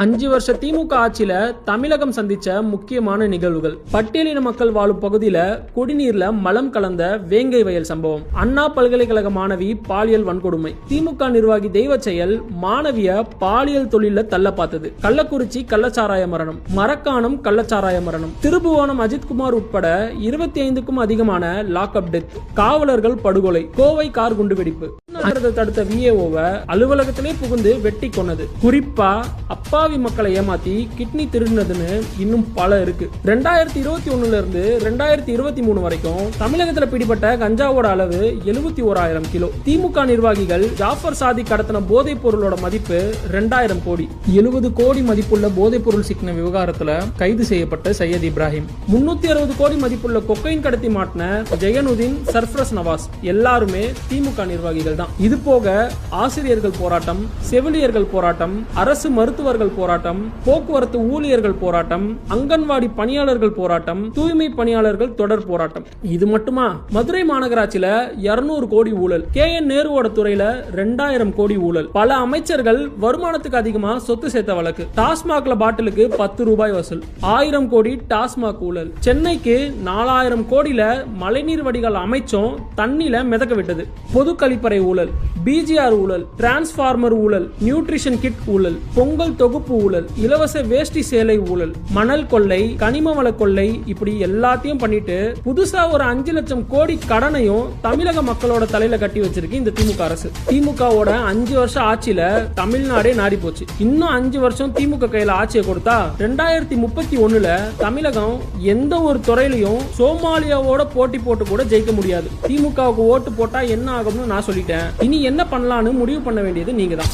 5 வருஷ திமுக ஆட்சியில தமிழகம் சந்திச்ச முக்கியமான நிகழ்வுகள். பட்டியலின மக்கள் வாழும் பகுதியில குடிநீர்ல மலம் கலந்த வேங்கை வயல் சம்பவம். அண்ணா பல்கலைக்கழக மாணவி பாலியல் வன்கொடுமை. திமுக நிர்வாகி தெய்வ செயல் மாணவிய பாலியல் தொழில தள்ள பார்த்தது. கள்ளக்குறிச்சி கள்ளச்சாராய மரணம். மரக்காணம் கள்ளச்சாராய மரணம். திருபுவனம் அஜித்குமார் உட்பட 25க்கும் அதிகமான லாக்அப் டெத். காவலர்கள் படுகொலை. கோவை கார் குண்டுவெடிப்பு. தடுத்த விஏஓவை அலுவலகத்திலே புகுந்து வெட்டி கொன்னது. குறிப்பா அப்பாவி மக்களை ஏமாத்தி கிட்னி திருடினதுன்னு இன்னும் பல இருக்கு. 2021 இருந்து 2023 வரைக்கும் தமிழகத்தில் பிடிபட்ட கஞ்சாவோட அளவு 71,000 கிலோ. திமுக நிர்வாகிகள் ஜாஃபர் சாதிக் கடத்தின போதைப் பொருளோட மதிப்பு 2000 கோடி. 70 கோடி மதிப்புள்ள போதைப் பொருள் சிக்கின விவகாரத்துல கைது செய்யப்பட்ட சையத் இப்ராஹிம். 360 கோடி மதிப்புள்ள கொக்கைன் கடத்தி மாட்டின ஜெயனுதீன், சர்ஃப்ரஸ் நவாஸ் எல்லாருமே திமுக நிர்வாகிகள் தான். இது போக ஆசிரியர்கள் போராட்டம், செவிலியர்கள் போராட்டம், அரசு மருத்துவர்கள் போராட்டம், போக்குவரத்து ஊழியர்கள் போராட்டம், அங்கன்வாடி பணியாளர்கள் போராட்டம், தூய்மை பணியாளர்கள் தொடர் போராட்டம். இது மட்டுமா? மதுரை மாநகராட்சியில 200 கோடி ஊழல். KN நேருவோட துறையில 2000 கோடி ஊழல். பல அமைச்சர்கள் வருமானத்துக்கு அதிகமா சொத்து சேர்த்த வழக்கு. டாஸ்மாக்ல பாட்டிலுக்கு 10 ரூபாய் வசூல். 1000 கோடி டாஸ்மாக் ஊழல். சென்னைக்கு 4000 கோடியில மழைநீர் வடிகால் அமைச்சும் தண்ணில மிதக்க விட்டது. பொது கழிப்பறை ஊழல், பிஜிஆர் ஊழல், டிரான்ஸ்பார்மர் ஊழல், நியூட்ரிஷன் கிட் ஊழல், பொங்கல் தொகுப்பு ஊழல், இலவச வேஷ்டி சேலை ஊழல், மணல் கொள்ளை, கனிம வள கொள்ளை, இப்படி எல்லாத்தையும் பண்ணிட்டு புதுசா ஒரு 5 லட்சம் கோடி கடனையும் தமிழக மக்களோட தலையில கட்டி வச்சிருக்கு இந்த திமுக அரசு. திமுகவோட 5 வருஷம் ஆட்சியில தமிழ்நாடே நாடி போச்சு. இன்னும் 5 வருஷம் திமுக கையில ஆட்சியை கொடுத்தா 2031 தமிழகம் எந்த ஒரு துறையிலையும் சோமாலியாவோட போட்டி போட்டு கூட ஜெயிக்க முடியாது. திமுகவுக்கு ஓட்டு போட்டா என்ன ஆகும்னு நான் சொல்லிட்டேன். இனி என்ன பண்ணலாம்னு முடிவு பண்ண வேண்டியது நீங்க தான்.